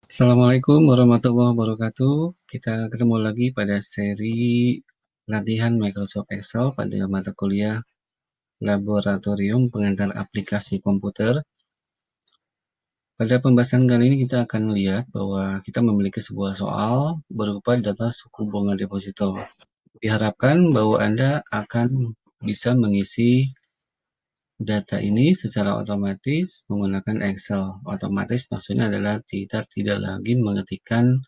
Assalamualaikum warahmatullahi wabarakatuh. Kita ketemu lagi pada seri latihan Microsoft Excel pada mata kuliah Laboratorium Pengantar Aplikasi Komputer. Pada pembahasan kali ini kita akan melihat bahwa kita memiliki sebuah soal berupa data suku bunga deposito. Diharapkan bahwa Anda akan bisa mengisi data ini secara otomatis menggunakan Excel. Otomatis maksudnya adalah kita tidak lagi mengetikkan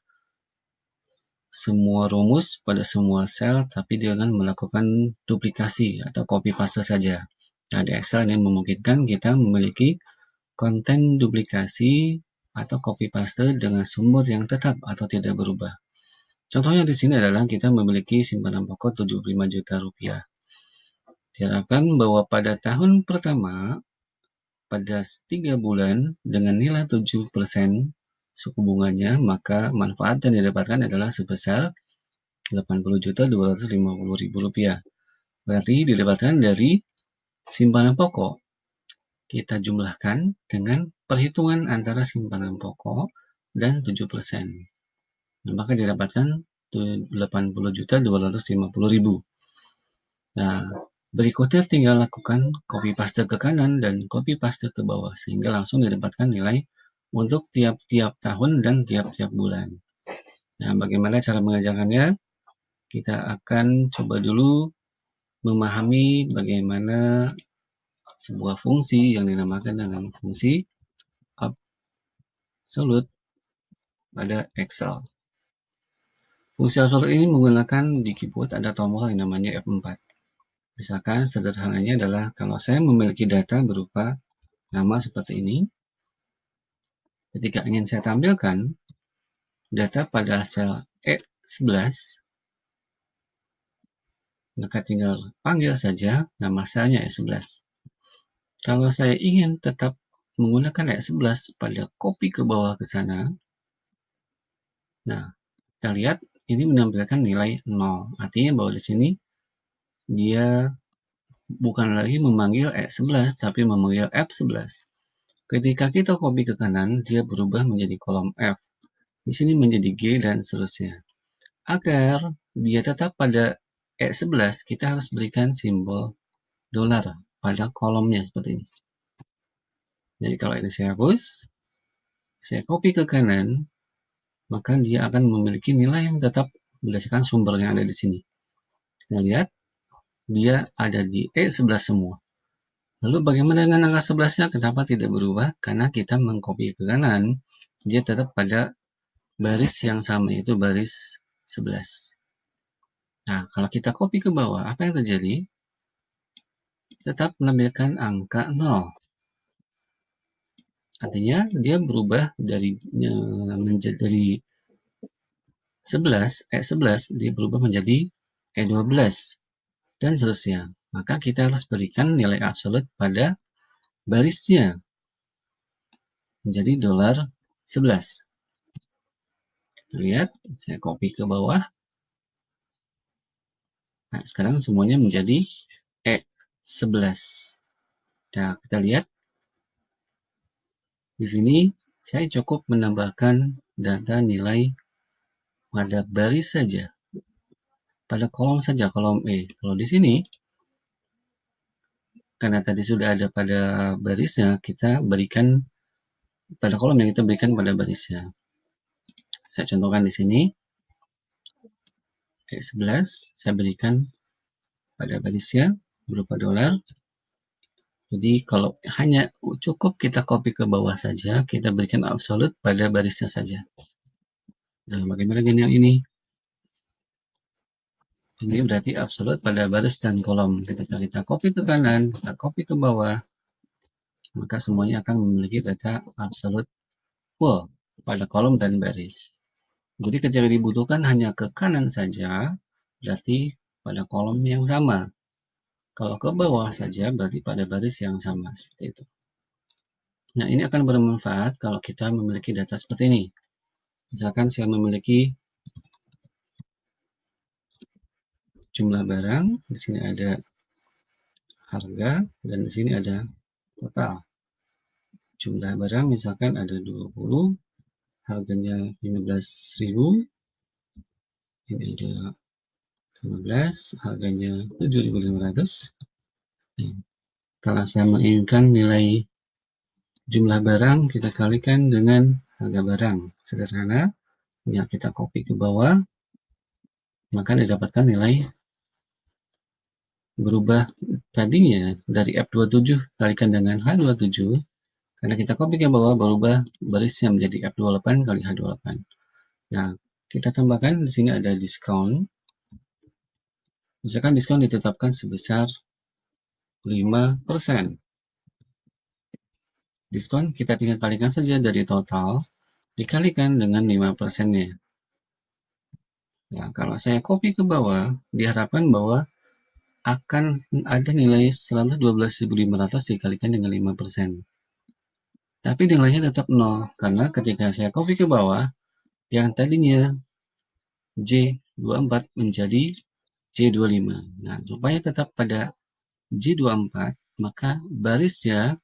semua rumus pada semua sel, tapi dengan melakukan duplikasi atau copy paste saja. Nah, di Excel ini memungkinkan kita memiliki konten duplikasi atau copy paste dengan sumber yang tetap atau tidak berubah. Contohnya di sini adalah kita memiliki simpanan pokok 75 juta rupiah. Diharapkan bahwa pada tahun pertama, pada 3 bulan dengan nilai 7% suku bunganya, maka manfaat yang didapatkan adalah sebesar Rp80.250.000. Berarti didapatkan dari simpanan pokok. Kita jumlahkan dengan perhitungan antara simpanan pokok dan 7%. Nah, maka didapatkan Rp80.250.000. Nah, berikutnya tinggal lakukan copy paste ke kanan dan copy paste ke bawah sehingga langsung didapatkan nilai untuk tiap-tiap tahun dan tiap-tiap bulan. Nah, bagaimana cara mengerjakannya? Kita akan coba dulu memahami bagaimana sebuah fungsi yang dinamakan dengan fungsi absolute pada Excel. Fungsi absolute ini menggunakan di keyboard ada tombol yang namanya F4. Misalkan sederhananya adalah kalau saya memiliki data berupa nama seperti ini, ketika ingin saya tampilkan data pada sel E11, maka tinggal panggil saja nama selnya E11. Kalau saya ingin tetap menggunakan E11 pada copy ke bawah ke sana, nah, kita lihat ini menampilkan nilai 0. Artinya bahwa di sini dia bukan lagi memanggil E11, tapi memanggil F11. Ketika kita copy ke kanan, dia berubah menjadi kolom F. Di sini menjadi G dan seterusnya. Agar dia tetap pada E11, kita harus berikan simbol dolar pada kolomnya seperti ini. Jadi kalau ini saya hapus, saya copy ke kanan, maka dia akan memiliki nilai yang tetap berdasarkan sumber yang ada di sini. Kita lihat, dia ada di E11 semua. Lalu bagaimana dengan angka 11-nya? Kenapa tidak berubah? Karena kita mengcopy ke kanan, dia tetap pada baris yang sama, yaitu baris 11. Nah, kalau kita copy ke bawah, apa yang terjadi? Tetap menampilkan angka 0. Artinya, dia berubah dari 11, E11, dia berubah menjadi E12, dan seterusnya. Maka kita harus berikan nilai absolut pada barisnya, menjadi $11. Lihat, saya copy ke bawah. Nah, sekarang semuanya menjadi E11. Nah, kita lihat di sini saya cukup menambahkan data nilai pada baris saja, pada kolom saja, kolom E. Kalau di sini, karena tadi sudah ada pada barisnya, kita berikan pada kolom yang kita berikan pada barisnya. Saya contohkan di sini, E11, saya berikan pada barisnya berupa dolar. Jadi kalau hanya cukup kita copy ke bawah saja, kita berikan absolut pada barisnya saja. Nah, bagaimana dengan yang ini? Ini berarti absolut pada baris dan kolom. Ketika kita copy ke kanan, kita copy ke bawah, maka semuanya akan memiliki data absolut full pada kolom dan baris. Jadi ketika dibutuhkan hanya ke kanan saja, berarti pada kolom yang sama. Kalau ke bawah saja, berarti pada baris yang sama. Seperti itu. Nah, ini akan bermanfaat kalau kita memiliki data seperti ini. Misalkan saya memiliki jumlah barang, di sini ada harga, dan di sini ada total. Jumlah barang misalkan ada 20, harganya 15.000, ini ada 15, harganya 7.500. Kalau saya menginginkan nilai jumlah barang, kita kalikan dengan harga barang. Sederhana, ya kita copy ke bawah, maka didapatkan nilai berubah tadinya dari F27 kalikan dengan H27, karena kita copy ke bawah berubah barisnya menjadi F28 kali H28. Nah, kita tambahkan di sini ada diskon. Misalkan diskon ditetapkan sebesar 5%. Diskon kita tinggal kalikan saja dari total, dikalikan dengan 5%-nya. Nah, kalau saya copy ke bawah, diharapkan bahwa akan ada nilai 112.500 dikalikan dengan 5%. Tapi nilainya tetap 0, karena ketika saya copy ke bawah, yang tadinya J24 menjadi J25. Nah, supaya tetap pada J24, maka barisnya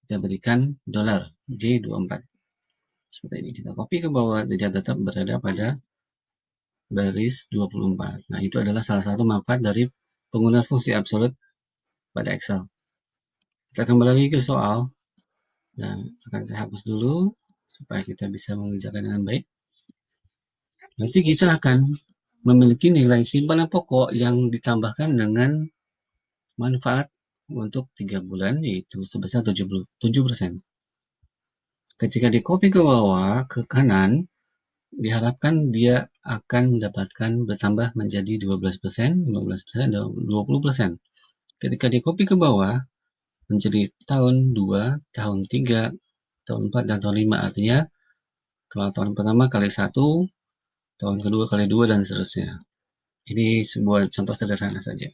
kita berikan dolar J24. Seperti ini, kita copy ke bawah, dia tetap berada pada baris 24. Nah, itu adalah salah satu manfaat dari penggunaan fungsi absolute pada Excel. Kita kembali lagi ke soal, dan akan saya hapus dulu supaya kita bisa mengerjakan dengan baik. Nanti kita akan memiliki nilai simpanan pokok yang ditambahkan dengan manfaat untuk 3 bulan, yaitu sebesar 77%. Ketika di copy ke bawah ke kanan, diharapkan dia akan mendapatkan bertambah menjadi 12%, 15%, dan 20%. Ketika di copy ke bawah menjadi tahun 2, tahun 3, tahun 4, dan tahun 5. Artinya kalau tahun pertama kali 1, tahun kedua kali 2, dan seterusnya. Ini sebuah contoh sederhana saja.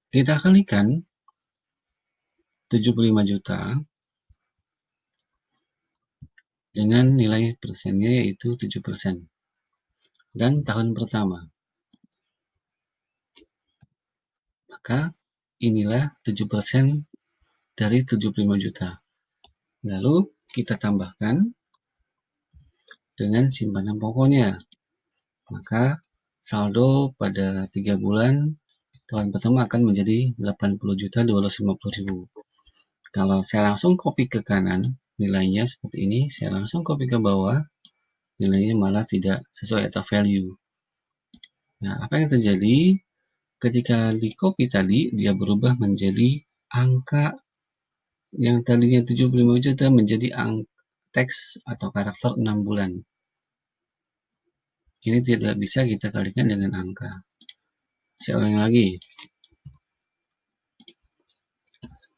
Kita kalikan 75 juta dengan nilai persennya yaitu 7%. Dan tahun pertama. Maka inilah 7% dari 75 juta. Lalu kita tambahkan dengan simpanan pokoknya. Maka saldo pada 3 bulan tahun pertama akan menjadi 80.250.000. Kalau saya langsung copy ke kanan, nilainya seperti ini, saya langsung copy ke bawah, nilainya malah tidak sesuai atau value. Nah, apa yang terjadi? Ketika di copy tadi, dia berubah menjadi angka yang tadinya 75 juta menjadi teks atau karakter 6 bulan. Ini tidak bisa kita kalikan dengan angka. Saya ulangi lagi.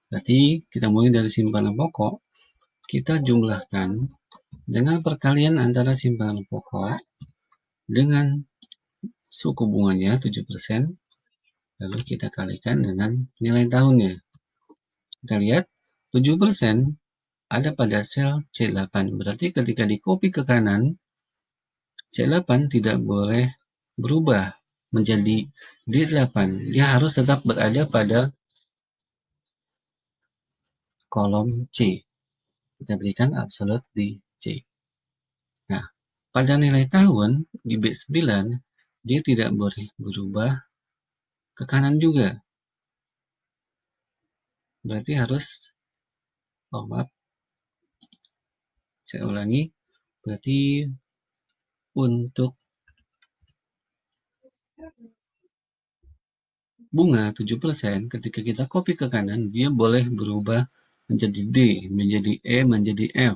Berarti kita mulai dari simpanan pokok, kita jumlahkan dengan perkalian antara simpanan pokok dengan suku bunganya 7%, lalu kita kalikan dengan nilai tahunnya. Kita lihat 7% ada pada sel C8. Berarti ketika di copy ke kanan, C8 tidak boleh berubah menjadi D8. Dia harus tetap berada pada kolom C. Kita berikan absolute di C. Nah, pada nilai tahun di B9, dia tidak boleh berubah ke kanan juga. Berarti harus, maaf, saya ulangi. Berarti untuk bunga 7%, ketika kita copy ke kanan, dia boleh berubah menjadi D, menjadi E, menjadi F.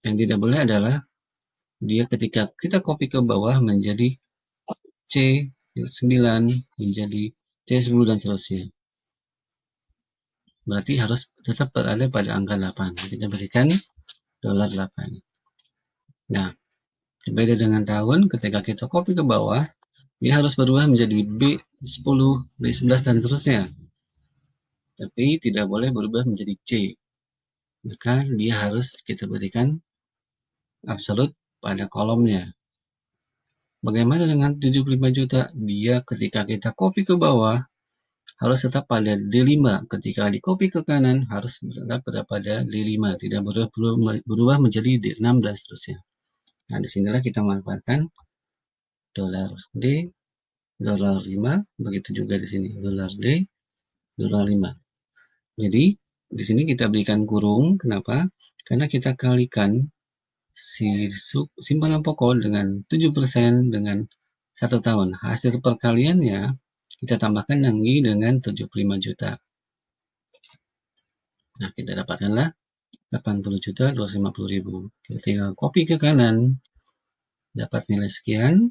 Yang tidak boleh adalah dia ketika kita copy ke bawah menjadi C9, menjadi C10, dan seterusnya. Berarti harus tetap berada pada angka 8. Kita berikan $8. Nah, berbeda dengan tahun, ketika kita copy ke bawah, dia harus berubah menjadi B10, B11, dan seterusnya. Tapi tidak boleh berubah menjadi C. Maka dia harus kita berikan absolute pada kolomnya. Bagaimana dengan 75 juta? Dia ketika kita copy ke bawah, harus tetap pada D5. Ketika di-copy ke kanan, harus tetap pada D5, tidak berubah menjadi D6 dan seterusnya. Nah, disinilah kita manfaatkan $D, $5, begitu juga di sini, $D, $5. Jadi, di sini kita berikan kurung, kenapa? Karena kita kalikan si simpanan pokok dengan 7% dengan 1 tahun. Hasil perkaliannya kita tambahkan lagi dengan 75 juta. Nah, kita dapatkanlah 80.250.000. Kita tinggal copy ke kanan, dapat nilai sekian,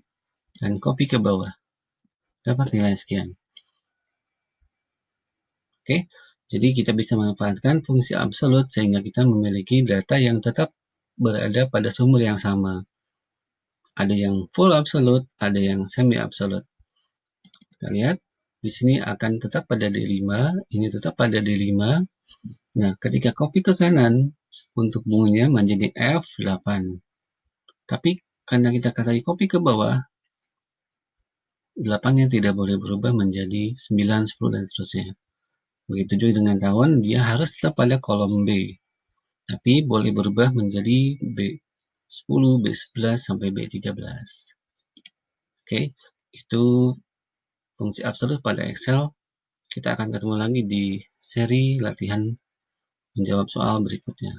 dan copy ke bawah, dapat nilai sekian. Oke, jadi kita bisa memanfaatkan fungsi absolut sehingga kita memiliki data yang tetap berada pada sumber yang sama. Ada yang full absolute, ada yang semi absolute. Kita lihat, di sini akan tetap pada D5, ini tetap pada D5. Nah, ketika copy ke kanan, untuk bunganya menjadi F8. Tapi, karena kita kasih copy ke bawah, 8-nya tidak boleh berubah menjadi 9, 10, dan seterusnya. Begitu juga dengan tahun, dia harus tetap pada kolom B. Tapi, boleh berubah menjadi B10, B11, sampai B13. Oke, itu fungsi absolut pada Excel. Kita akan ketemu lagi di seri latihan menjawab soal berikutnya.